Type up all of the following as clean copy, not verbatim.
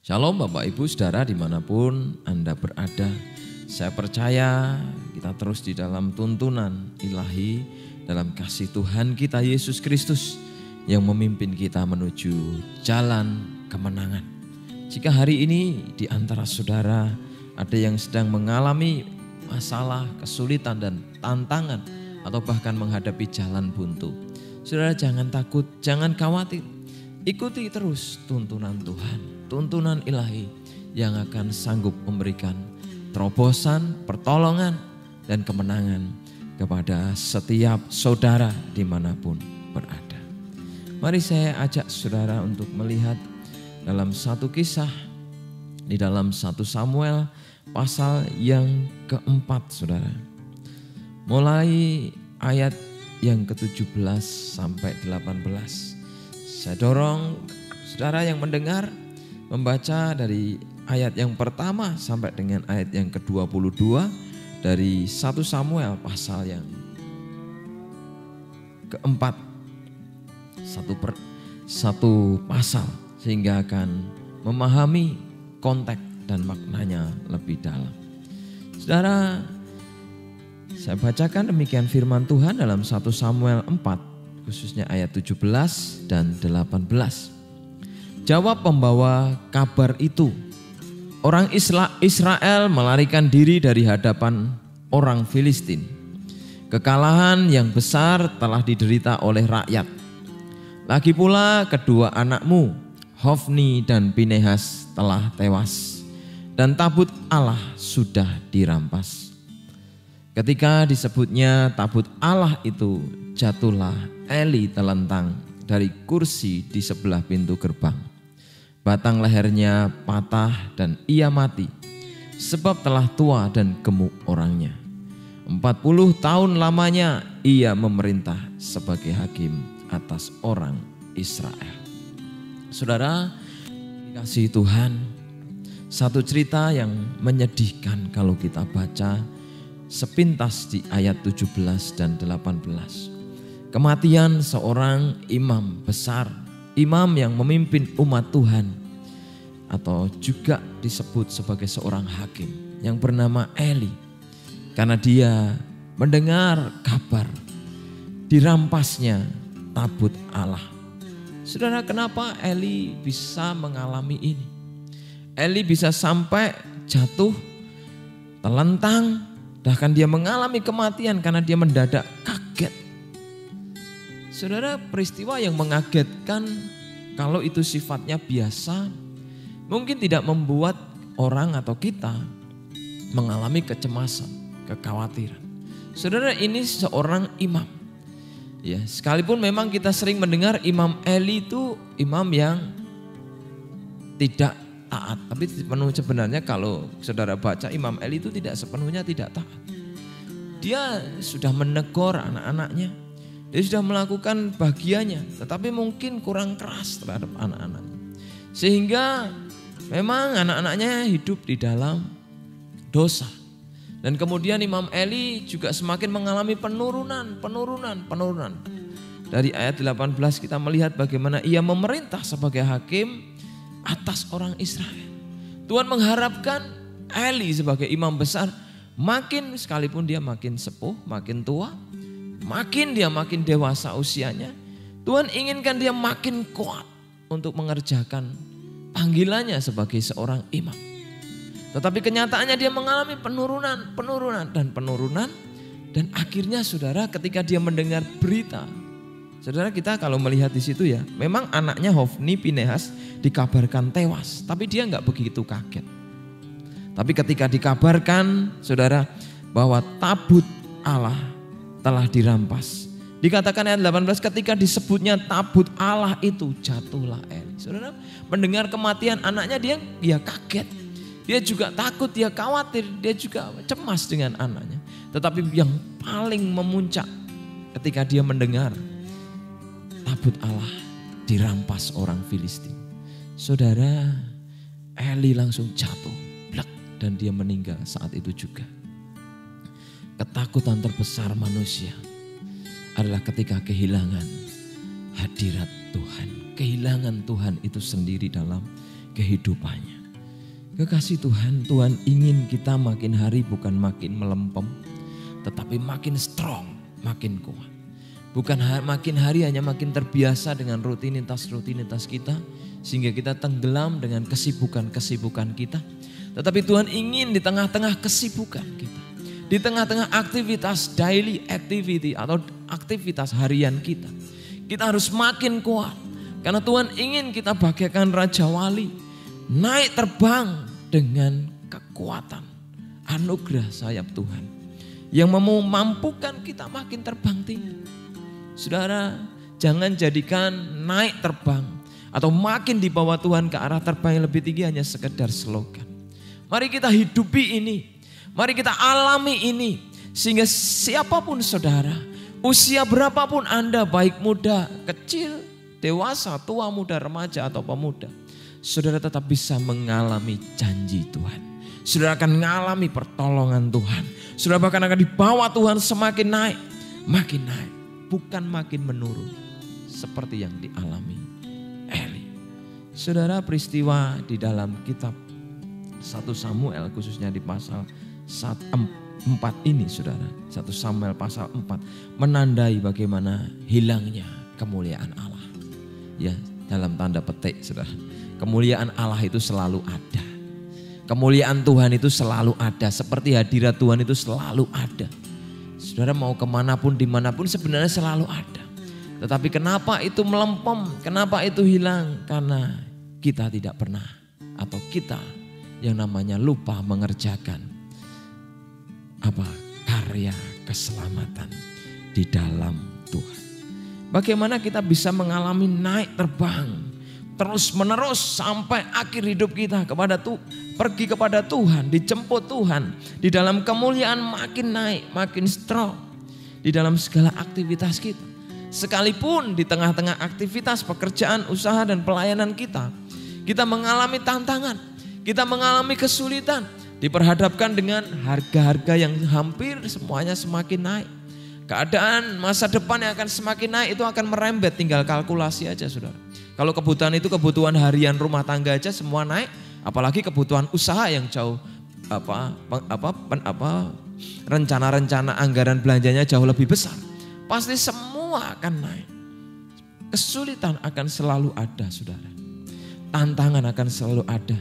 Shalom Bapak Ibu Saudara dimanapun Anda berada. Saya percaya kita terus di dalam tuntunan ilahi, dalam kasih Tuhan kita Yesus Kristus yang memimpin kita menuju jalan kemenangan. Jika hari ini di antara saudara ada yang sedang mengalami masalah, kesulitan dan tantangan atau bahkan menghadapi jalan buntu, saudara jangan takut, jangan khawatir. Ikuti terus tuntunan Tuhan, tuntunan ilahi yang akan sanggup memberikan terobosan, pertolongan, dan kemenangan kepada setiap saudara dimanapun berada. Mari saya ajak saudara untuk melihat dalam satu kisah di dalam 1 Samuel pasal yang keempat saudara. Mulai ayat yang ke-17 sampai 18. Saya dorong saudara yang mendengar membaca dari ayat yang pertama sampai dengan ayat yang ke-22 dari 1 Samuel pasal yang keempat. Satu pasal sehingga akan memahami konteks dan maknanya lebih dalam. Saudara, saya bacakan demikian firman Tuhan dalam 1 Samuel 4 khususnya ayat 17 dan 18. Jawab pembawa kabar itu, orang Israel melarikan diri dari hadapan orang Filistin. Kekalahan yang besar telah diderita oleh rakyat. Lagi pula kedua anakmu, Hofni dan Pinehas telah tewas, dan tabut Allah sudah dirampas. Ketika disebutnya tabut Allah itu, jatuhlah Eli telentang dari kursi di sebelah pintu gerbang. Batang lehernya patah dan ia mati, sebab telah tua dan gemuk orangnya. 40 tahun lamanya ia memerintah sebagai hakim atas orang Israel. Saudara, dikasihi Tuhan, satu cerita yang menyedihkan kalau kita baca sepintas di ayat 17 dan 18. Kematian seorang imam besar, imam yang memimpin umat Tuhan, atau juga disebut sebagai seorang hakim yang bernama Eli, karena dia mendengar kabar dirampasnya tabut Allah. Saudara, kenapa Eli bisa mengalami ini? Eli bisa sampai jatuh, telentang, bahkan dia mengalami kematian karena dia mendadak kaget. Saudara, peristiwa yang mengagetkan kalau itu sifatnya biasa, mungkin tidak membuat orang atau kita mengalami kecemasan, kekhawatiran. Saudara, ini seorang imam. Ya, sekalipun memang kita sering mendengar Imam Eli itu imam yang tidak taat, tapi sebenarnya kalau saudara baca Imam Eli itu tidak sepenuhnya tidak taat. Dia sudah menegur anak-anaknya. Dia sudah melakukan bagiannya, tetapi mungkin kurang keras terhadap anak-anaknya. Sehingga memang anak-anaknya hidup di dalam dosa. Dan kemudian Imam Eli juga semakin mengalami penurunan. Dari ayat 18 kita melihat bagaimana ia memerintah sebagai hakim atas orang Israel. Tuhan mengharapkan Eli sebagai imam besar, makin sekalipun dia makin sepuh, makin tua, makin dewasa usianya, Tuhan inginkan dia makin kuat untuk mengerjakan panggilannya sebagai seorang imam. Tetapi kenyataannya dia mengalami penurunan. Dan akhirnya saudara, ketika dia mendengar berita, saudara, kita kalau melihat di situ ya, memang anaknya Hofni Pinehas dikabarkan tewas, tapi dia nggak begitu kaget. Tapi ketika dikabarkan saudara bahwa tabut Allah telah dirampas, dikatakan ayat 18, ketika disebutnya tabut Allah itu, jatuhlah Eli. Saudara, mendengar kematian anaknya dia kaget, dia juga takut, dia khawatir, dia juga cemas dengan anaknya. Tetapi yang paling memuncak ketika dia mendengar tabut Allah dirampas orang Filistin, saudara, Eli langsung jatuh blek, dan dia meninggal saat itu juga. Ketakutan terbesar manusia adalah ketika kehilangan hadirat Tuhan, kehilangan Tuhan itu sendiri dalam kehidupannya. Kekasih Tuhan, Tuhan ingin kita makin hari bukan makin melempem, tetapi makin strong, makin kuat. Bukan makin hari hanya makin terbiasa dengan rutinitas kita, sehingga kita tenggelam dengan kesibukan kita. Tetapi Tuhan ingin di tengah-tengah kesibukan kita, di tengah-tengah aktivitas daily activity atau aktivitas harian kita harus makin kuat. Karena Tuhan ingin kita bagaikan Raja Wali, naik terbang dengan kekuatan anugerah sayap Tuhan yang memampukan kita makin terbang tinggi. Saudara, jangan jadikan naik terbang atau makin di bawah Tuhan ke arah terbang yang lebih tinggi hanya sekedar slogan. Mari kita hidupi ini, mari kita alami ini, sehingga siapapun saudara, usia berapapun Anda, baik muda, kecil, dewasa, tua, muda, remaja atau pemuda, saudara tetap bisa mengalami janji Tuhan. Saudara akan mengalami pertolongan Tuhan. Saudara bahkan akan dibawa Tuhan semakin naik, makin naik, bukan makin menurun seperti yang dialami Eli. Saudara, peristiwa di dalam kitab 1 Samuel khususnya di pasal 4 ini, saudara, 1 Samuel pasal 4 menandai bagaimana hilangnya kemuliaan Allah. Ya, dalam tanda petik, saudara. Kemuliaan Allah itu selalu ada. Kemuliaan Tuhan itu selalu ada. Seperti hadirat Tuhan itu selalu ada. Saudara mau kemanapun, dimanapun sebenarnya selalu ada. Tetapi kenapa itu melempem? Kenapa itu hilang? Karena kita tidak pernah, atau kita yang namanya lupa mengerjakan karya keselamatan di dalam Tuhan. Bagaimana kita bisa mengalami naik terbang terus menerus sampai akhir hidup kita pergi kepada Tuhan, dijemput Tuhan, di dalam kemuliaan makin naik, makin strong di dalam segala aktivitas kita. Sekalipun di tengah-tengah aktivitas pekerjaan, usaha dan pelayanan kita mengalami tantangan, kita mengalami kesulitan, diperhadapkan dengan harga-harga yang hampir semuanya semakin naik. Keadaan masa depan yang akan semakin naik itu akan merembet, tinggal kalkulasi aja, saudara. Kalau kebutuhan itu kebutuhan harian rumah tangga aja semua naik, apalagi kebutuhan usaha yang jauh rencana-rencana anggaran belanjanya jauh lebih besar. Pasti semua akan naik. Kesulitan akan selalu ada, saudara. Tantangan akan selalu ada.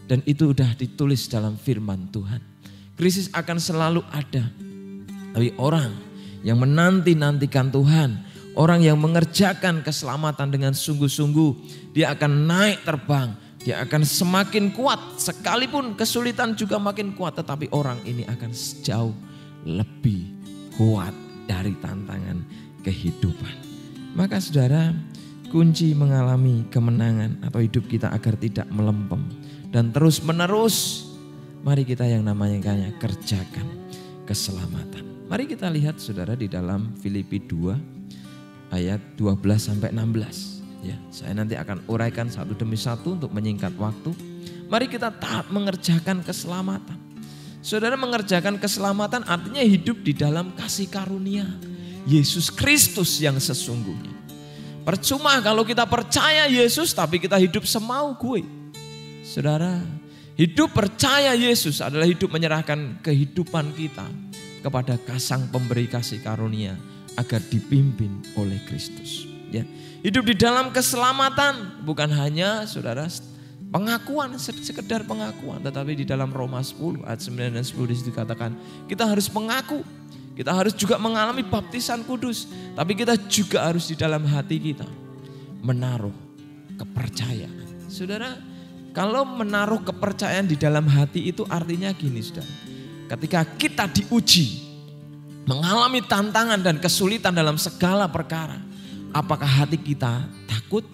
Dan itu udah ditulis dalam firman Tuhan. Krisis akan selalu ada. Tapi orang yang menanti-nantikan Tuhan, orang yang mengerjakan keselamatan dengan sungguh-sungguh, dia akan naik terbang, dia akan semakin kuat. Sekalipun kesulitan juga makin kuat, tetapi orang ini akan jauh lebih kuat dari tantangan kehidupan. Maka saudara, kunci mengalami kemenangan atau hidup kita agar tidak melempem dan terus menerus, mari kita yang namanya kerjakan keselamatan. Mari kita lihat saudara di dalam Filipi 2 ayat 12 sampai 16. Ya, saya nanti akan uraikan satu demi satu untuk menyingkat waktu. Mari kita taat mengerjakan keselamatan. Saudara, mengerjakan keselamatan artinya hidup di dalam kasih karunia Yesus Kristus yang sesungguhnya. Percuma kalau kita percaya Yesus tapi kita hidup semau gue. Saudara, hidup percaya Yesus adalah hidup menyerahkan kehidupan kita kepada Sang Pemberi kasih karunia agar dipimpin oleh Kristus. Ya, hidup di dalam keselamatan bukan hanya saudara pengakuan, sekedar pengakuan, tetapi di dalam Roma 10 ayat 9 dan 10 disitu dikatakan kita harus mengaku, kita harus juga mengalami baptisan kudus, tapi kita juga harus di dalam hati kita menaruh kepercayaan. Saudara, kalau menaruh kepercayaan di dalam hati itu artinya gini, saudara. Ketika kita diuji, mengalami tantangan dan kesulitan dalam segala perkara, apakah hati kita takut?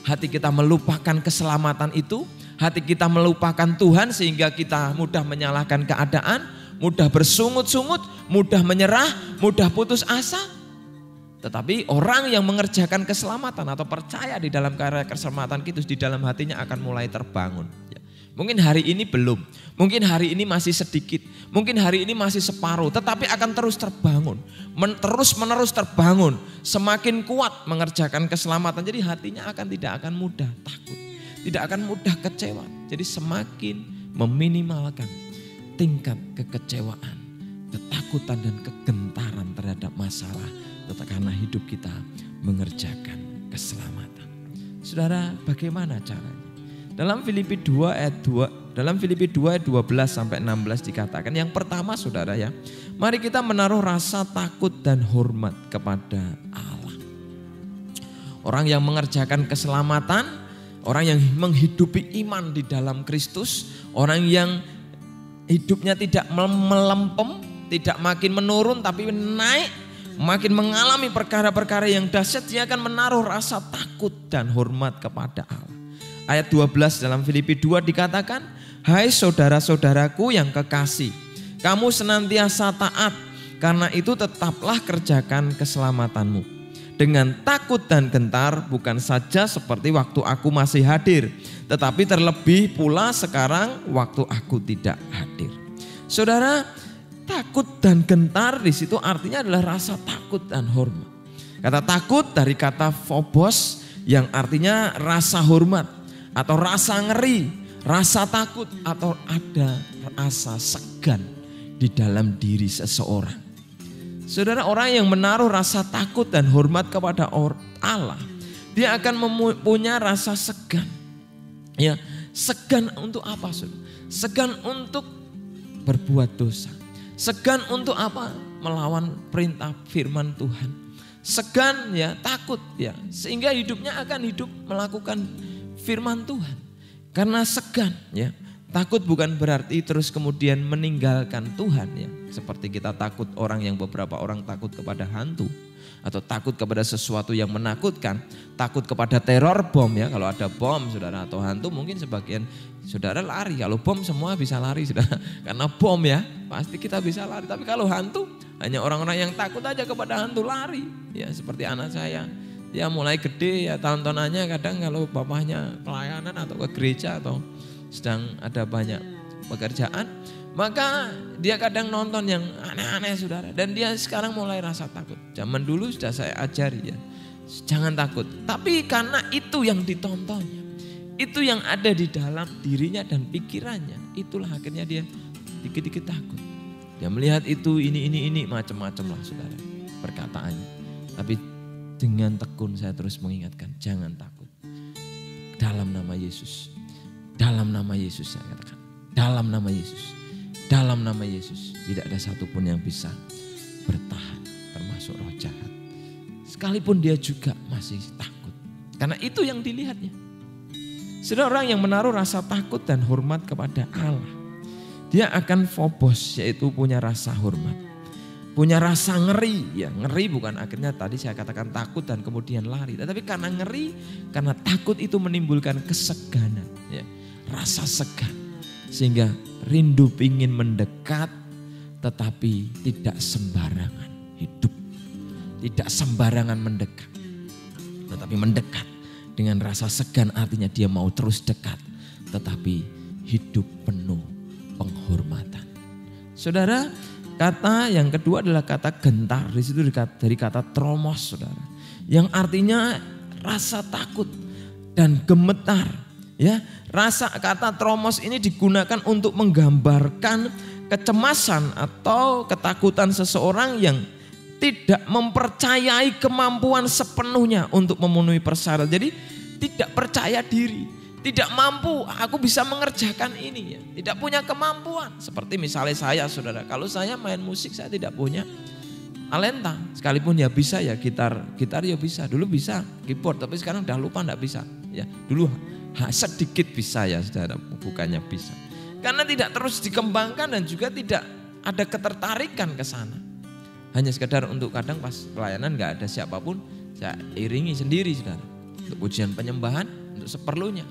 Hati kita melupakan keselamatan itu? Hati kita melupakan Tuhan sehingga kita mudah menyalahkan keadaan, mudah bersungut-sungut, mudah menyerah, mudah putus asa? Tetapi orang yang mengerjakan keselamatan atau percaya di dalam karya keselamatan itu, di dalam hatinya akan mulai terbangun. Mungkin hari ini belum, mungkin hari ini masih sedikit, mungkin hari ini masih separuh, tetapi akan terus terbangun, terus menerus terbangun, semakin kuat mengerjakan keselamatan. Jadi hatinya tidak akan mudah takut, tidak akan mudah kecewa. Jadi semakin meminimalkan tingkat kekecewaan, ketakutan dan kegentaran terhadap masalah, karena hidup kita mengerjakan keselamatan. Saudara, bagaimana caranya? Dalam Filipi 2 ayat 12 sampai 16 dikatakan, yang pertama saudara ya, mari kita menaruh rasa takut dan hormat kepada Allah. Orang yang mengerjakan keselamatan, orang yang menghidupi iman di dalam Kristus, orang yang hidupnya tidak melempem, tidak makin menurun tapi naik, makin mengalami perkara-perkara yang dahsyat, dia akan menaruh rasa takut dan hormat kepada Allah. Ayat 12 dalam Filipi 2 dikatakan, hai saudara-saudaraku yang kekasih, kamu senantiasa taat, karena itu tetaplah kerjakan keselamatanmu dengan takut dan gentar, bukan saja seperti waktu aku masih hadir, tetapi terlebih pula sekarang waktu aku tidak hadir. Saudara, takut dan gentar di situ artinya adalah rasa takut dan hormat. Kata takut dari kata phobos yang artinya rasa hormat atau rasa ngeri, rasa takut atau ada rasa segan di dalam diri seseorang. Saudara, orang yang menaruh rasa takut dan hormat kepada Allah, dia akan mempunyai rasa segan. Ya, segan untuk apa, saudara? Segan untuk berbuat dosa. Segan untuk apa? Melawan perintah firman Tuhan. Segan ya, takut ya, sehingga hidupnya akan hidup melakukan firman Tuhan. Karena segan ya. Takut bukan berarti terus kemudian meninggalkan Tuhan ya. Seperti kita takut beberapa orang takut kepada hantu. Atau takut kepada sesuatu yang menakutkan. Takut kepada teror bom ya. Kalau ada bom saudara atau hantu mungkin sebagian saudara lari. Kalau bom semua bisa lari saudara. Karena bom ya pasti kita bisa lari. Tapi kalau hantu hanya orang-orang yang takut aja kepada hantu lari. Ya seperti anak saya. Ya mulai gede ya tontonannya kadang kalau bapaknya pelayanan atau ke gereja atau sedang ada banyak pekerjaan, maka dia kadang nonton yang aneh-aneh saudara. Dan dia sekarang mulai rasa takut. Zaman dulu sudah saya ajari ya, jangan takut. Tapi karena itu yang ditontonnya, itu yang ada di dalam dirinya dan pikirannya, itulah akhirnya dia dikit-dikit takut. Dia melihat itu ini macam-macam lah saudara perkataannya. Tapi dengan tekun saya terus mengingatkan, jangan takut. Dalam nama Yesus. Dalam nama Yesus saya katakan. Dalam nama Yesus. Dalam nama Yesus. Tidak ada satupun yang bisa bertahan. Termasuk roh jahat. Sekalipun dia juga masih takut. Karena itu yang dilihatnya. Saudara, orang yang menaruh rasa takut dan hormat kepada Allah, dia akan phobos, yaitu punya rasa hormat. Punya rasa ngeri, ya ngeri bukan akhirnya tadi saya katakan takut dan kemudian lari. Tetapi karena ngeri, karena takut itu menimbulkan keseganan, ya, rasa segan. Sehingga rindu ingin mendekat tetapi tidak sembarangan hidup. Tidak sembarangan mendekat, tetapi mendekat dengan rasa segan artinya dia mau terus dekat. Tetapi hidup penuh penghormatan. Saudara, kata yang kedua adalah kata gentar. Di situ dari kata tromos, saudara, yang artinya rasa takut dan gemetar. Ya, kata tromos ini digunakan untuk menggambarkan kecemasan atau ketakutan seseorang yang tidak mempercayai kemampuan sepenuhnya untuk memenuhi persyarat. Jadi tidak percaya diri, tidak mampu, aku bisa mengerjakan ini ya. Tidak punya kemampuan. Seperti misalnya saya saudara, kalau saya main musik saya tidak punya talenta. Sekalipun ya bisa ya gitar ya bisa. Dulu bisa keyboard tapi sekarang udah lupa enggak bisa. Ya, dulu sedikit bisa ya saudara, bukannya bisa. Karena tidak terus dikembangkan dan juga tidak ada ketertarikan ke sana. Hanya sekedar untuk kadang pas pelayanan enggak ada siapapun, saya iringi sendiri saudara. Untuk pujian penyembahan, untuk seperlunya.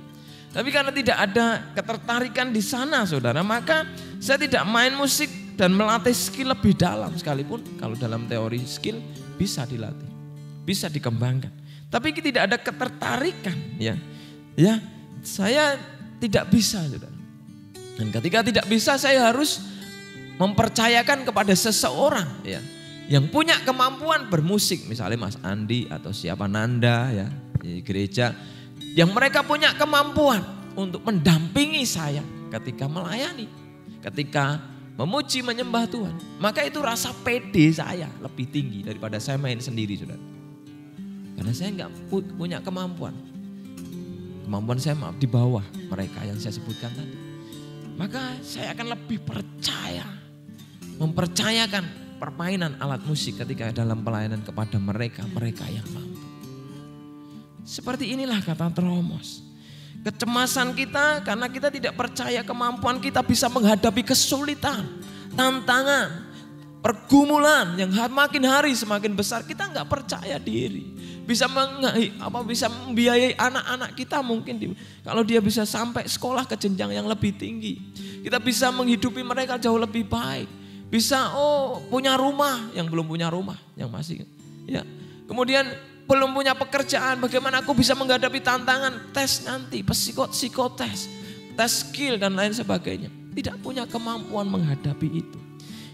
Tapi karena tidak ada ketertarikan di sana saudara, maka saya tidak main musik dan melatih skill lebih dalam. Sekalipun kalau dalam teori skill bisa dilatih, bisa dikembangkan. Tapi tidak ada ketertarikan ya. Ya, saya tidak bisa saudara. Dan ketika tidak bisa saya harus mempercayakan kepada seseorang ya, yang punya kemampuan bermusik. Misalnya Mas Andi atau siapa Nanda ya di gereja. Yang mereka punya kemampuan untuk mendampingi saya ketika melayani, ketika memuji menyembah Tuhan, maka itu rasa pede saya lebih tinggi daripada saya main sendiri, saudara. Karena saya nggak punya kemampuan. Kemampuan saya maaf di bawah mereka yang saya sebutkan tadi. Maka saya akan lebih percaya, mempercayakan permainan alat musik ketika dalam pelayanan kepada mereka yang mampu. Seperti inilah kata Tromos. Kecemasan kita karena kita tidak percaya kemampuan kita bisa menghadapi kesulitan, tantangan, pergumulan yang makin hari semakin besar. Kita nggak percaya diri. Bisa membiayai anak-anak kita mungkin kalau dia bisa sampai sekolah ke jenjang yang lebih tinggi. Kita bisa menghidupi mereka jauh lebih baik. Bisa punya rumah yang belum punya rumah, yang masih ya. Kemudian belum punya pekerjaan, bagaimana aku bisa menghadapi tantangan tes nanti, psikotes, tes skill dan lain sebagainya. Tidak punya kemampuan menghadapi itu.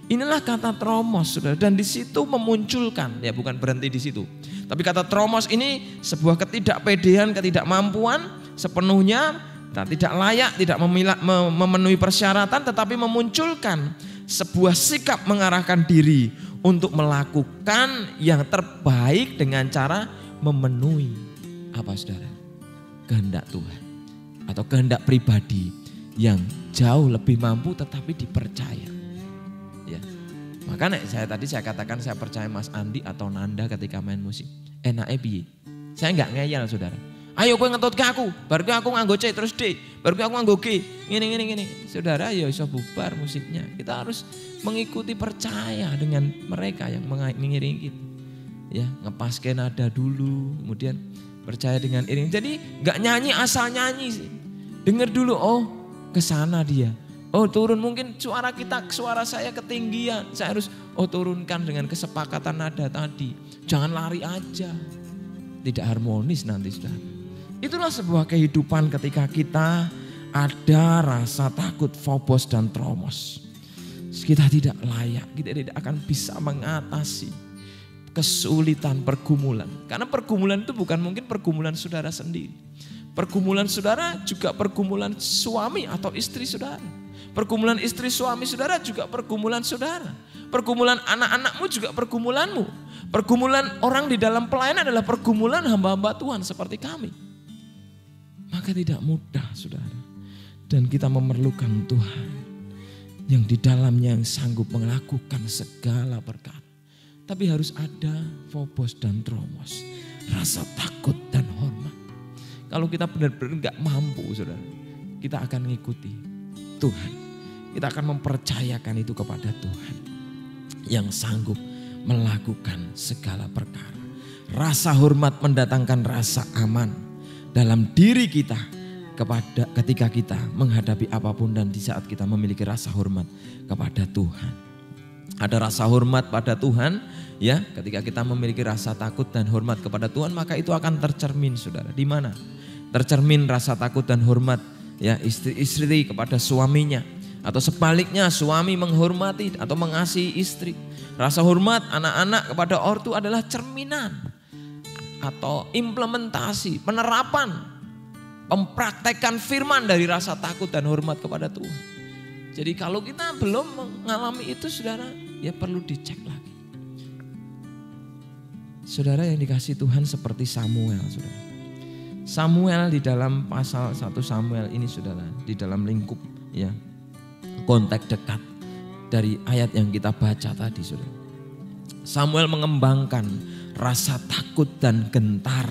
Inilah kata Tromos, saudara. Dan di situ memunculkan, ya bukan berhenti di situ. Tapi kata Tromos ini sebuah ketidakpedean, ketidakmampuan sepenuhnya, tidak layak, tidak memenuhi persyaratan, tetapi memunculkan sebuah sikap mengarahkan diri untuk melakukan yang terbaik dengan cara memenuhi apa saudara? Kehendak Tuhan atau kehendak pribadi yang jauh lebih mampu tetapi dipercaya. Ya. Makanya saya katakan saya percaya Mas Andi atau Nanda ketika main musik. Enaknya piye? Saya enggak ngeyel saudara. Ayo kowe ngetut ke aku, baru aku nganggo C terus D, baru aku nganggo G, gini. Saudara ya iso bubar musiknya. Kita harus mengikuti percaya dengan mereka yang mengiringi kita. Ya, ngepaskan nada dulu, kemudian percaya dengan iring. Jadi enggak nyanyi asal nyanyi sih. Dengar dulu, kesana dia. Turun mungkin suara saya ketinggian. Saya harus turunkan dengan kesepakatan nada tadi. Jangan lari aja. Tidak harmonis nanti saudara. Itulah sebuah kehidupan ketika kita ada rasa takut, phobos dan tromos. Kita tidak layak, kita tidak akan bisa mengatasi kesulitan pergumulan. Karena pergumulan itu bukan mungkin pergumulan saudara sendiri. Pergumulan saudara juga pergumulan suami atau istri saudara. Pergumulan istri suami saudara juga pergumulan saudara. Pergumulan anak-anakmu juga pergumulanmu. Pergumulan orang di dalam pelayanan adalah pergumulan hamba-hamba Tuhan seperti kami. Maka tidak mudah saudara. Dan kita memerlukan Tuhan yang di dalamnya yang sanggup melakukan segala perkara. Tapi harus ada phobos dan tromos. Rasa takut dan hormat. Kalau kita benar-benar gak mampu saudara. Kita akan mengikuti Tuhan. Kita akan mempercayakan itu kepada Tuhan. Yang sanggup melakukan segala perkara. Rasa hormat mendatangkan rasa aman dalam diri kita ketika kita menghadapi apapun dan di saat kita memiliki rasa hormat kepada Tuhan. Ada rasa hormat pada Tuhan ya, ketika kita memiliki rasa takut dan hormat kepada Tuhan maka itu akan tercermin saudara. Di mana? Tercermin rasa takut dan hormat ya istri kepada suaminya atau sebaliknya suami menghormati atau mengasihi istri. Rasa hormat anak-anak kepada ortu adalah cerminan atau implementasi, penerapan, mempraktekkan firman dari rasa takut dan hormat kepada Tuhan. Jadi kalau kita belum mengalami itu saudara, ya perlu dicek lagi. Saudara yang dikasih Tuhan seperti Samuel saudara. Samuel di dalam pasal 1 Samuel ini saudara, di dalam lingkup ya konteks dekat dari ayat yang kita baca tadi saudara. Samuel mengembangkan rasa takut dan gentar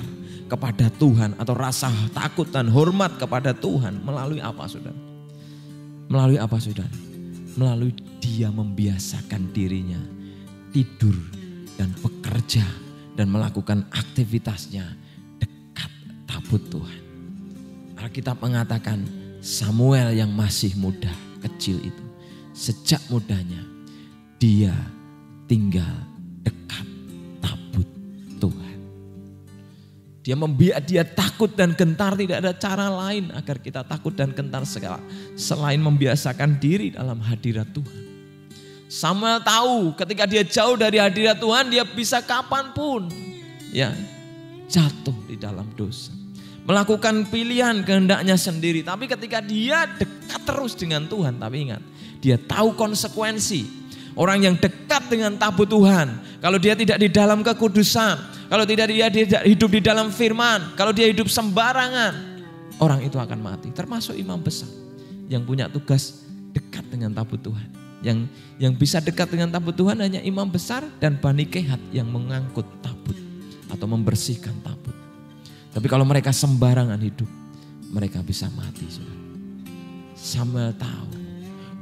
kepada Tuhan atau rasa takut dan hormat kepada Tuhan melalui apa saudara? Melalui apa saudara? Melalui dia membiasakan dirinya tidur dan bekerja dan melakukan aktivitasnya dekat tabut Tuhan. Alkitab mengatakan Samuel yang masih muda, kecil itu, sejak mudanya dia tinggal dekat tabut Tuhan. Dia takut dan gentar, tidak ada cara lain agar kita takut dan gentar selain membiasakan diri dalam hadirat Tuhan. Samuel tahu ketika dia jauh dari hadirat Tuhan dia bisa kapanpun ya jatuh di dalam dosa. melakukan pilihan kehendaknya sendiri. Tapi ketika dia dekat terus dengan Tuhan, tapi ingat, dia tahu konsekuensi. Orang yang dekat dengan tabut Tuhan, kalau dia tidak di dalam kekudusan, kalau tidak dia hidup di dalam firman, kalau dia hidup sembarangan, orang itu akan mati. Termasuk imam besar yang punya tugas dekat dengan tabut Tuhan. Yang bisa dekat dengan tabut Tuhan hanya imam besar dan Bani Kehat yang mengangkut tabut atau membersihkan tabut. Tapi kalau mereka sembarangan hidup, mereka bisa mati. Saudara. Samuel tahu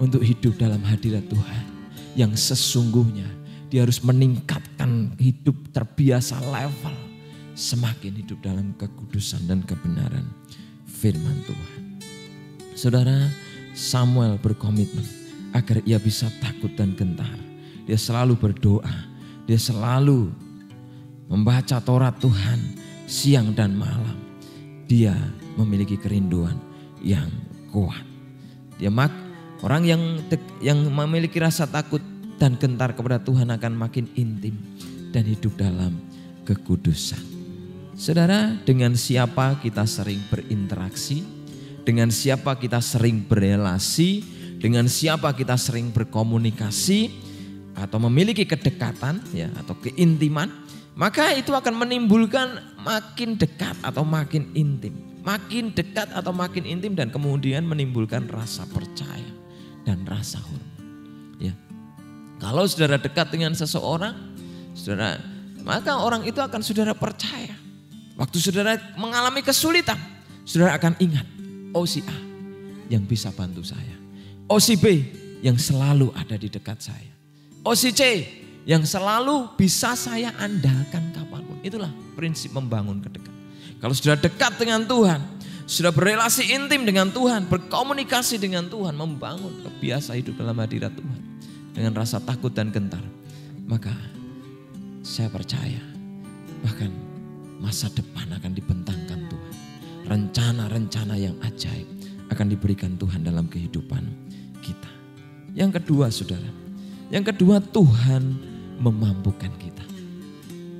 untuk hidup dalam hadirat Tuhan yang sesungguhnya dia harus meningkatkan hidup terbiasa level, semakin hidup dalam kekudusan dan kebenaran firman Tuhan. Saudara, Samuel berkomitmen agar ia bisa takut dan gentar. Dia selalu berdoa, dia selalu membaca Taurat Tuhan siang dan malam. Dia memiliki kerinduan yang kuat. Orang yang memiliki rasa takut dan gentar kepada Tuhan akan makin intim dan hidup dalam kekudusan. Saudara, dengan siapa kita sering berinteraksi, dengan siapa kita sering berelasi, dengan siapa kita sering berkomunikasi atau memiliki kedekatan ya atau keintiman, maka itu akan menimbulkan makin dekat atau makin intim. Makin dekat atau makin intim dan kemudian menimbulkan rasa percaya dan rasa hormat. Ya. Kalau saudara dekat dengan seseorang, saudara, maka orang itu akan saudara percaya. Waktu saudara mengalami kesulitan, saudara akan ingat, oh si A yang bisa bantu saya. Oh si B yang selalu ada di dekat saya. Oh si C yang selalu bisa saya andalkan kapanpun. Itulah prinsip membangun kedekatan. Kalau sudah dekat dengan Tuhan, sudah berelasi intim dengan Tuhan, berkomunikasi dengan Tuhan, membangun kebiasaan hidup dalam hadirat Tuhan dengan rasa takut dan gentar, maka saya percaya bahkan masa depan akan dibentangkan Tuhan. Rencana-rencana yang ajaib akan diberikan Tuhan dalam kehidupan kita. Yang kedua, saudara, yang kedua, Tuhan memampukan kita.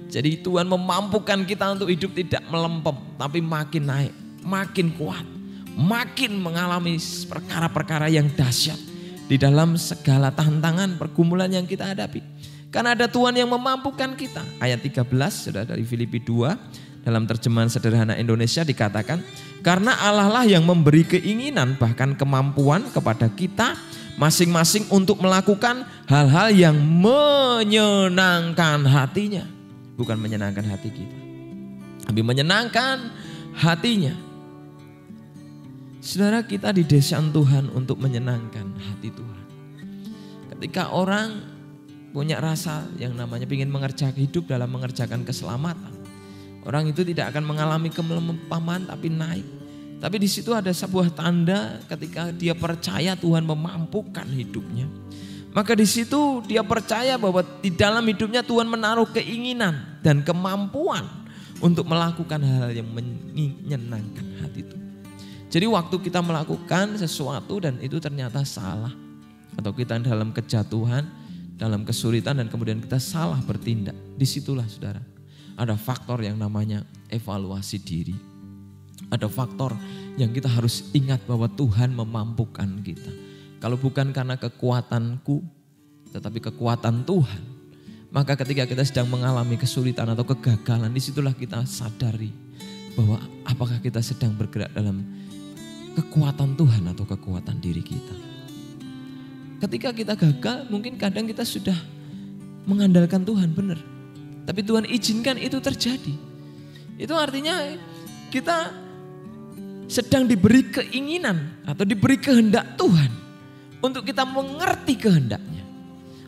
Jadi Tuhan memampukan kita untuk hidup tidak melempem, tapi makin naik, makin kuat, makin mengalami perkara-perkara yang dahsyat di dalam segala tantangan pergumulan yang kita hadapi. Karena ada Tuhan yang memampukan kita. Ayat 13 sudah dari Filipi 2 dalam terjemahan sederhana Indonesia dikatakan, karena Allah lah yang memberi keinginan bahkan kemampuan kepada kita masing-masing untuk melakukan hal-hal yang menyenangkan hatinya. Bukan menyenangkan hati kita, tapi menyenangkan hatinya. Saudara, kita didesain Tuhan untuk menyenangkan hati Tuhan. Ketika orang punya rasa yang namanya ingin mengerjakan hidup dalam mengerjakan keselamatan, orang itu tidak akan mengalami kemelempaman tapi naik. Tapi di situ ada sebuah tanda ketika dia percaya Tuhan memampukan hidupnya. Maka di situ dia percaya bahwa di dalam hidupnya Tuhan menaruh keinginan dan kemampuan untuk melakukan hal yang menyenangkan hati Tuhan. Jadi waktu kita melakukan sesuatu dan itu ternyata salah, atau kita dalam kejatuhan, dalam kesulitan dan kemudian kita salah bertindak, disitulah saudara ada faktor yang namanya evaluasi diri. Ada faktor yang kita harus ingat bahwa Tuhan memampukan kita. Kalau bukan karena kekuatanku, tetapi kekuatan Tuhan, maka ketika kita sedang mengalami kesulitan atau kegagalan, disitulah kita sadari bahwa apakah kita sedang bergerak dalam kekuatan Tuhan atau kekuatan diri kita. Ketika kita gagal, mungkin kadang kita sudah mengandalkan Tuhan, benar. Tapi Tuhan izinkan itu terjadi. Itu artinya kita sedang diberi keinginan atau diberi kehendak Tuhan untuk kita mengerti kehendaknya.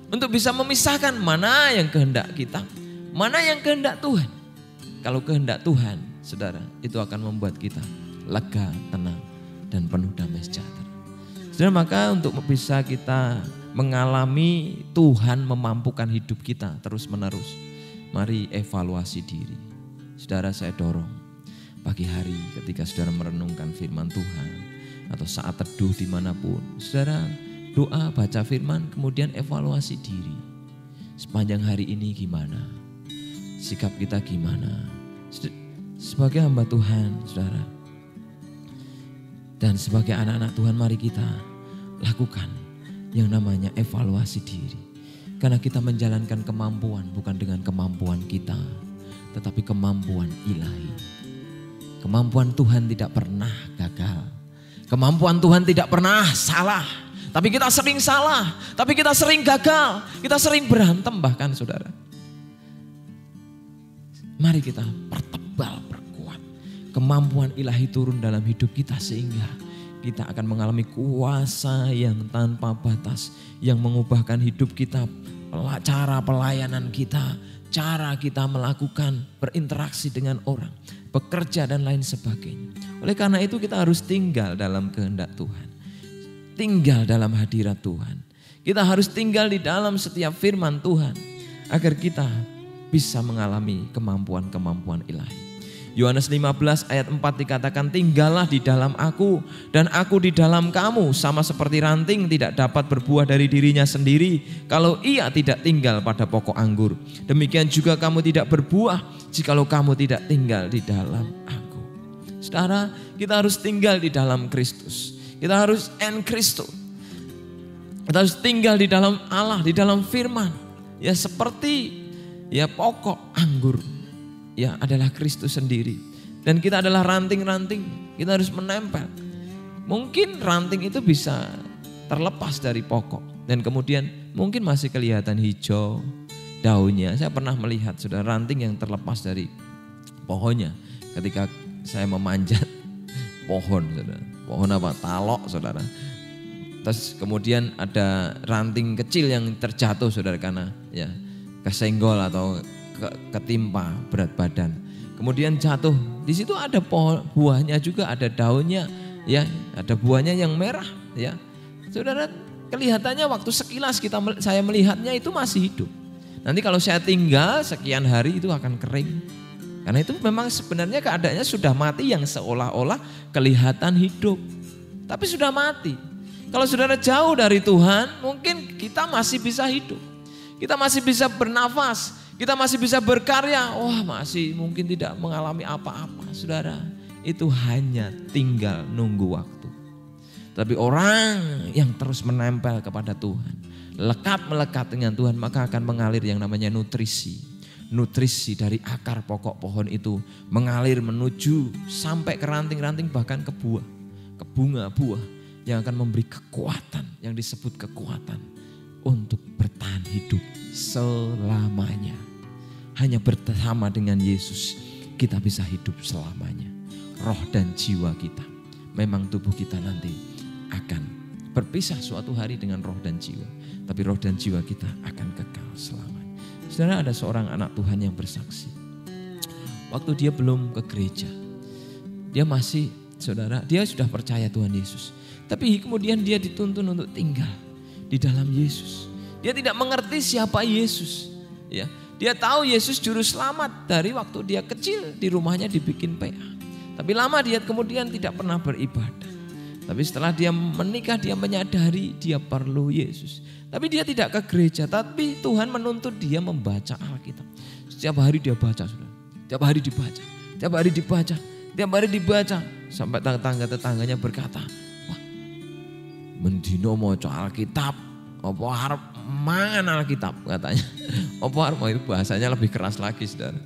Untuk bisa memisahkan mana yang kehendak kita, mana yang kehendak Tuhan. Kalau kehendak Tuhan, saudara, itu akan membuat kita lega, tenang, dan penuh damai sejahtera. Saudara, maka untuk bisa kita mengalami Tuhan memampukan hidup kita terus menerus, mari evaluasi diri. Saudara, saya dorong pagi hari ketika saudara merenungkan firman Tuhan atau saat teduh dimanapun, saudara doa, baca firman, kemudian evaluasi diri. Sepanjang hari ini gimana? Sikap kita gimana? sebagai hamba Tuhan, saudara, dan sebagai anak-anak Tuhan, mari kita lakukan yang namanya evaluasi diri. Karena kita menjalankan kemampuan bukan dengan kemampuan kita, tetapi kemampuan ilahi. Kemampuan Tuhan tidak pernah gagal. Kemampuan Tuhan tidak pernah salah. Tapi kita sering salah, tapi kita sering gagal, kita sering berantem bahkan, saudara. Mari kita pertebal, perkuat kemampuan ilahi turun dalam hidup kita sehingga kita akan mengalami kuasa yang tanpa batas, yang mengubahkan hidup kita, cara pelayanan kita, cara kita melakukan berinteraksi dengan orang, bekerja dan lain sebagainya. Oleh karena itu kita harus tinggal dalam kehendak Tuhan, tinggal dalam hadirat Tuhan. Kita harus tinggal di dalam setiap firman Tuhan agar kita bisa mengalami kemampuan-kemampuan ilahi. Yohanes 15 ayat 4 dikatakan, tinggallah di dalam aku dan aku di dalam kamu, sama seperti ranting tidak dapat berbuah dari dirinya sendiri kalau ia tidak tinggal pada pokok anggur. Demikian juga kamu tidak berbuah jikalau kamu tidak tinggal di dalam aku. Saudara, kita harus tinggal di dalam Kristus. Kita harus en Kristo. Kita harus tinggal di dalam Allah, di dalam firman. Ya seperti ya pokok anggur. Ya adalah Kristus sendiri. Dan kita adalah ranting-ranting. Kita harus menempel. Mungkin ranting itu bisa terlepas dari pokok. Dan kemudian mungkin masih kelihatan hijau daunnya. Saya pernah melihat sudah ranting yang terlepas dari pohonnya. Ketika saya memanjat pohon, saudara. Pohon apa? Talok, saudara. Terus kemudian ada ranting kecil yang terjatuh, saudara, karena ya kesenggol atau ketimpa berat badan. Kemudian jatuh. Di situ ada buahnya juga, ada daunnya, ya, ada buahnya yang merah, ya. Saudara, kelihatannya waktu sekilas saya melihatnya itu masih hidup. Nanti kalau saya tinggal sekian hari itu akan kering. Karena itu memang sebenarnya keadaannya sudah mati yang seolah-olah kelihatan hidup. Tapi sudah mati. Kalau saudara jauh dari Tuhan, mungkin kita masih bisa hidup. Kita masih bisa bernafas. Kita masih bisa berkarya, masih mungkin tidak mengalami apa-apa. Saudara, itu hanya tinggal nunggu waktu. Tapi orang yang terus menempel kepada Tuhan, melekat dengan Tuhan, maka akan mengalir yang namanya nutrisi. Nutrisi dari akar pokok pohon itu mengalir menuju sampai ke ranting-ranting, bahkan ke buah, ke bunga buah yang akan memberi kekuatan, yang disebut kekuatan untuk bertahan hidup selamanya. Hanya bersama dengan Yesus kita bisa hidup selamanya. Roh dan jiwa kita, memang tubuh kita nanti akan berpisah suatu hari dengan roh dan jiwa. Tapi roh dan jiwa kita akan kekal selamanya. Saudara, ada seorang anak Tuhan yang bersaksi. Waktu dia belum ke gereja, dia masih, saudara, dia sudah percaya Tuhan Yesus. Tapi kemudian dia dituntun untuk tinggal di dalam Yesus. Dia tidak mengerti siapa Yesus, ya. Dia tahu Yesus juru selamat dari waktu dia kecil, di rumahnya dibikin PA. Tapi lama dia kemudian tidak pernah beribadah. Tapi setelah dia menikah, dia menyadari dia perlu Yesus. Tapi dia tidak ke gereja, tapi Tuhan menuntut dia membaca Alkitab. Setiap hari dia baca, saudara. Setiap hari dibaca, setiap hari dibaca, setiap hari dibaca. Sampai tetangga-tetangganya berkata, wah, mendino maca Alkitab, apa harap mangan Alkitab, katanya. Apa harap, itu bahasanya lebih keras lagi, saudara.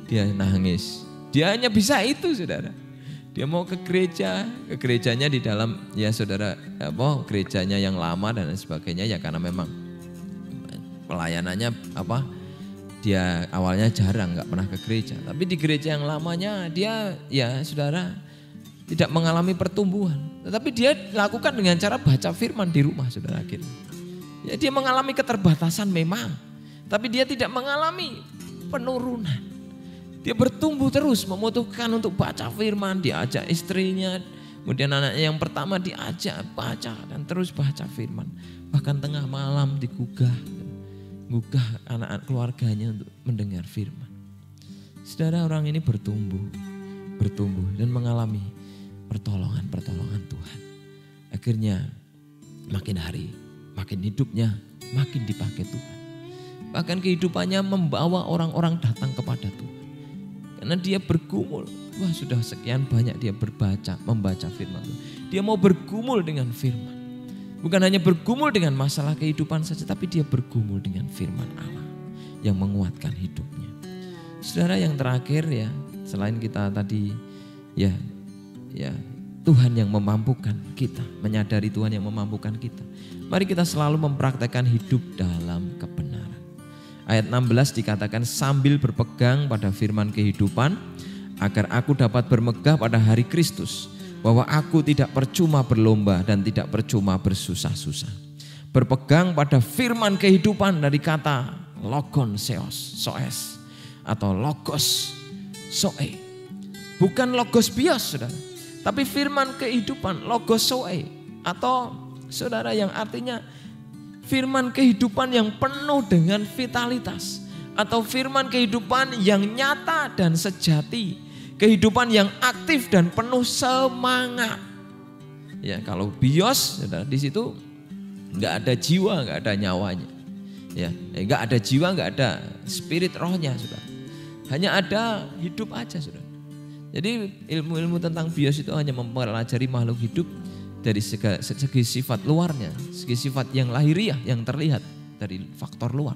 Dia nangis. Dia hanya bisa itu, saudara. Dia mau ke gereja, ke gerejanya di dalam, ya saudara, gerejanya yang lama dan sebagainya, ya karena memang pelayanannya dia awalnya jarang, nggak pernah ke gereja. Tapi di gereja yang lamanya dia, ya saudara, tidak mengalami pertumbuhan. Tetapi dia lakukan dengan cara baca firman di rumah, saudara. Ya, dia mengalami keterbatasan memang, tapi dia tidak mengalami penurunan. Dia bertumbuh terus, memutuskan untuk baca firman, diajak istrinya, kemudian anaknya yang pertama diajak baca dan terus baca firman. Bahkan tengah malam digugah anak-anak keluarganya untuk mendengar firman. Saudara, orang ini bertumbuh dan mengalami pertolongan Tuhan. Akhirnya makin hari, makin hidupnya makin dipakai Tuhan. Bahkan kehidupannya membawa orang-orang datang kepada Tuhan. Karena dia bergumul. Wah, sudah sekian banyak dia membaca firman Tuhan. Dia mau bergumul dengan firman. Bukan hanya bergumul dengan masalah kehidupan saja, tapi dia bergumul dengan firman Allah yang menguatkan hidupnya. Saudara, yang terakhir ya, selain kita tadi ya Tuhan yang memampukan kita, menyadari Tuhan yang memampukan kita. Mari kita selalu mempraktekkan hidup dalam kebenaran. Ayat 16 dikatakan, sambil berpegang pada firman kehidupan, agar aku dapat bermegah pada hari Kristus, bahwa aku tidak percuma berlomba dan tidak percuma bersusah-susah. Berpegang pada firman kehidupan dari kata logon soes atau logos soe. Bukan logos bios, saudara, tapi firman kehidupan logos soe, atau saudara yang artinya firman kehidupan yang penuh dengan vitalitas, atau firman kehidupan yang nyata dan sejati, kehidupan yang aktif dan penuh semangat. Ya, kalau bios, saudara, di situ nggak ada jiwa, nggak ada nyawanya. Ya, nggak ada jiwa, nggak ada spirit rohnya, saudara. Hanya ada hidup aja, saudara. Jadi ilmu-ilmu tentang bios itu hanya mempelajari makhluk hidup dari segi sifat luarnya, segi sifat yang lahiriah yang terlihat dari faktor luar.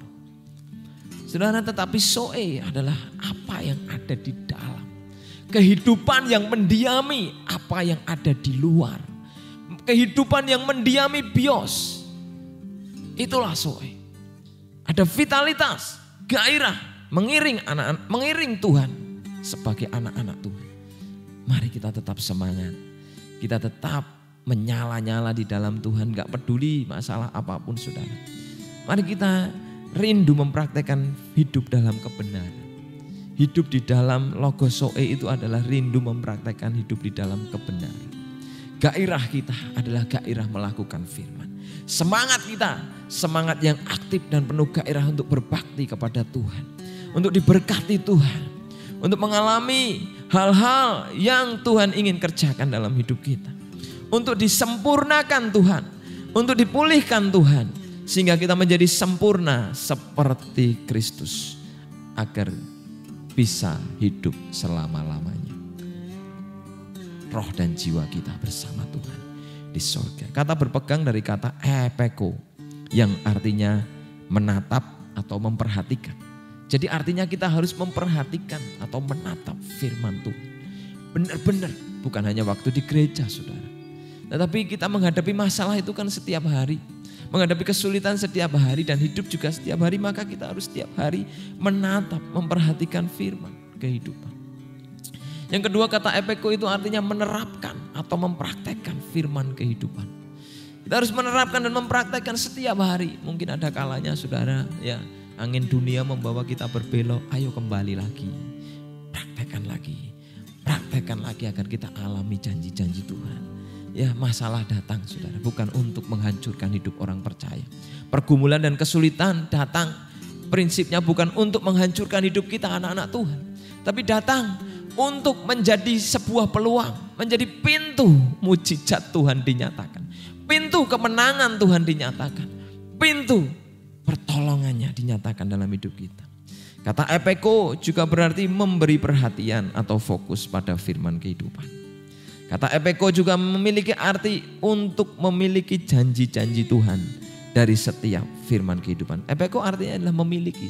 Saudara, tetapi soe adalah apa yang ada di dalam. Kehidupan yang mendiami apa yang ada di luar. Kehidupan yang mendiami bios. Itulah soe. Ada vitalitas, gairah, mengiring Tuhan sebagai anak-anak Tuhan. Mari kita tetap semangat. Kita tetap menyala-nyala di dalam Tuhan, gak peduli masalah apapun, saudara. Mari kita rindu mempraktekkan hidup dalam kebenaran. Hidup di dalam logos soe itu adalah rindu mempraktekkan hidup di dalam kebenaran. Gairah kita adalah gairah melakukan firman. Semangat kita, semangat yang aktif dan penuh gairah untuk berbakti kepada Tuhan. Untuk diberkati Tuhan. Untuk mengalami hal-hal yang Tuhan ingin kerjakan dalam hidup kita. Untuk disempurnakan Tuhan, untuk dipulihkan Tuhan, sehingga kita menjadi sempurna seperti Kristus, agar bisa hidup selama-lamanya. Roh dan jiwa kita bersama Tuhan di surga. Kata berpegang dari kata epeko, yang artinya menatap atau memperhatikan. Jadi artinya kita harus memperhatikan atau menatap firman Tuhan. Benar-benar, bukan hanya waktu di gereja, saudara. Tetapi kita menghadapi masalah itu kan setiap hari. Menghadapi kesulitan setiap hari dan hidup juga setiap hari. Maka kita harus setiap hari menatap, memperhatikan firman kehidupan. Yang kedua, kata epeko itu artinya menerapkan atau mempraktekkan firman kehidupan. Kita harus menerapkan dan mempraktekkan setiap hari. Mungkin ada kalanya, saudara, ya, angin dunia membawa kita berbelok. Ayo kembali lagi. Praktekkan lagi agar kita alami janji-janji Tuhan. Ya, masalah datang, saudara, bukan untuk menghancurkan hidup orang percaya. Pergumulan dan kesulitan datang, prinsipnya bukan untuk menghancurkan hidup kita anak-anak Tuhan. Tapi datang untuk menjadi sebuah peluang, menjadi pintu mujizat Tuhan dinyatakan. Pintu kemenangan Tuhan dinyatakan. Pintu pertolongannya dinyatakan dalam hidup kita. Kata epeko juga berarti memberi perhatian atau fokus pada firman kehidupan. Kata epeko juga memiliki arti untuk memiliki janji-janji Tuhan dari setiap firman kehidupan. Epeko artinya adalah memiliki.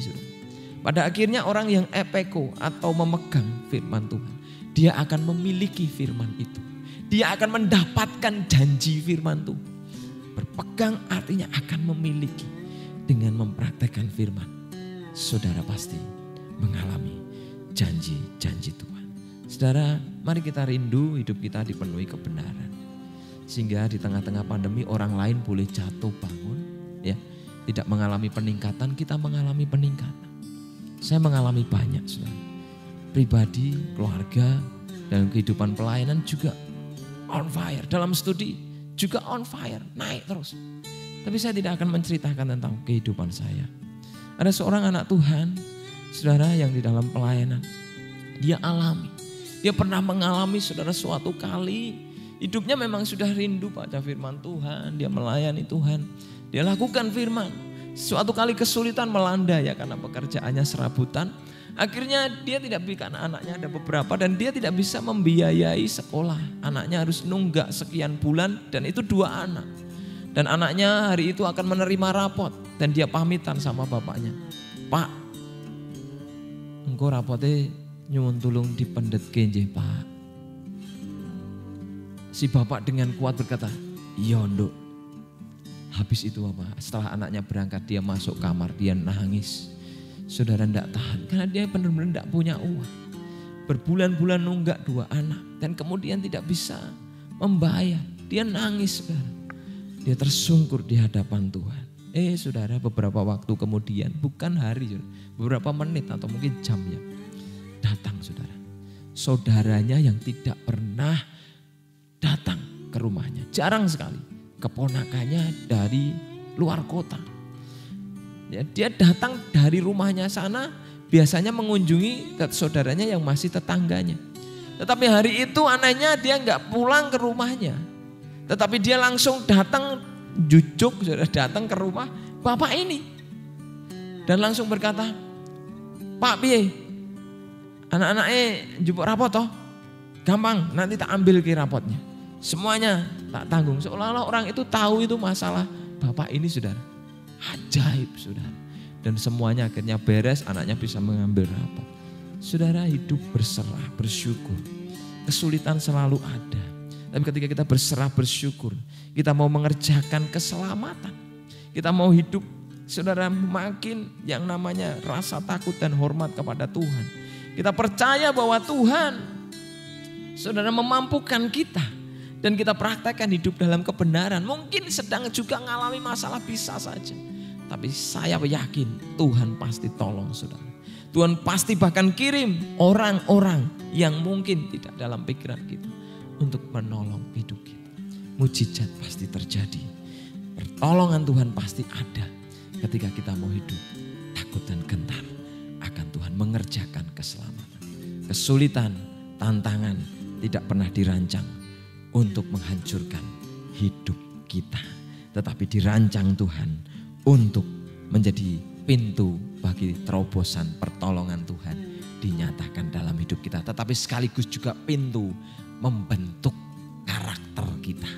Pada akhirnya orang yang epeko atau memegang firman Tuhan, dia akan memiliki firman itu. Dia akan mendapatkan janji firman Tuhan. Berpegang artinya akan memiliki. Dengan mempraktekkan firman, saudara pasti mengalami janji-janji Tuhan. Saudara, mari kita rindu hidup kita dipenuhi kebenaran. Sehingga di tengah-tengah pandemi orang lain boleh jatuh bangun. Ya, tidak mengalami peningkatan, kita mengalami peningkatan. Saya mengalami banyak, saudara. Pribadi, keluarga, dalam kehidupan pelayanan juga on fire. Dalam studi juga on fire, naik terus. Tapi saya tidak akan menceritakan tentang kehidupan saya. Ada seorang anak Tuhan, saudara, yang di dalam pelayanan. Dia alami. Dia pernah mengalami, saudara, suatu kali hidupnya memang sudah rindu baca firman Tuhan. Dia melayani Tuhan. Dia lakukan firman. Suatu kali kesulitan melanda ya karena pekerjaannya serabutan. Akhirnya dia tidak karena anaknya ada beberapa dan dia tidak bisa membiayai sekolah. Anaknya harus nunggak sekian bulan dan itu 2 anak. Dan anaknya hari itu akan menerima rapot dan dia pamitan sama bapaknya. Pak, engkau rapotnya nyuwun tulung dipendhet kenjeh Pak. Si bapak dengan kuat berkata, iya nduk. Habis itu apa? Setelah anaknya berangkat dia masuk kamar, dia nangis. Saudara tidak tahan karena dia benar-benar tidak punya uang. Berbulan-bulan nunggak 2 anak dan kemudian tidak bisa membayar. Dia nangis saudara. Dia tersungkur di hadapan Tuhan. Saudara, beberapa waktu kemudian, bukan hari, beberapa menit atau mungkin jam ya, datang saudara. Saudaranya yang tidak pernah datang ke rumahnya, jarang sekali. Keponakannya dari luar kota. Ya, dia datang dari rumahnya sana, biasanya mengunjungi ke saudaranya yang masih tetangganya. Tetapi hari itu anehnya dia nggak pulang ke rumahnya. Tetapi dia langsung datang, jujuk, datang ke rumah bapak ini. Dan langsung berkata, Pak piye, anak-anaknya jupuk rapot toh? Gampang, nanti tak ambil ke rapotnya. Semuanya tak tanggung. Seolah-olah orang itu tahu itu masalah bapak ini saudara. Ajaib saudara. Dan semuanya akhirnya beres, anaknya bisa mengambil rapot. Saudara, hidup berserah, bersyukur. Kesulitan selalu ada. Tapi ketika kita berserah, bersyukur, kita mau mengerjakan keselamatan. Kita mau hidup, saudara, makin yang namanya rasa takut dan hormat kepada Tuhan. Kita percaya bahwa Tuhan, saudara, memampukan kita. Dan kita praktekkan hidup dalam kebenaran. Mungkin sedang juga mengalami masalah, bisa saja. Tapi saya yakin Tuhan pasti tolong saudara. Tuhan pasti bahkan kirim orang-orang yang mungkin tidak dalam pikiran kita untuk menolong hidup kita. Mujizat pasti terjadi. Pertolongan Tuhan pasti ada ketika kita mau hidup takut dan gentar akan Tuhan mengerjakan keselamatan. Kesulitan, tantangan tidak pernah dirancang untuk menghancurkan hidup kita. Tetapi dirancang Tuhan untuk menjadi pintu bagi terobosan pertolongan Tuhan dinyatakan dalam hidup kita. Tetapi sekaligus juga pintu membentuk karakter kita.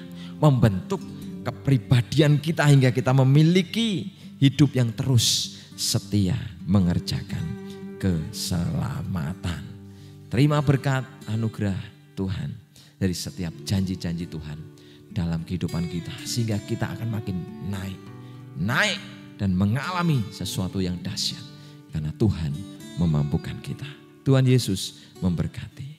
Membentuk kepribadian kita hingga kita memiliki hidup yang terus setia mengerjakan keselamatan. Terima berkat anugerah Tuhan dari setiap janji-janji Tuhan dalam kehidupan kita. Sehingga kita akan makin naik dan mengalami sesuatu yang dahsyat. Karena Tuhan memampukan kita. Tuhan Yesus memberkati.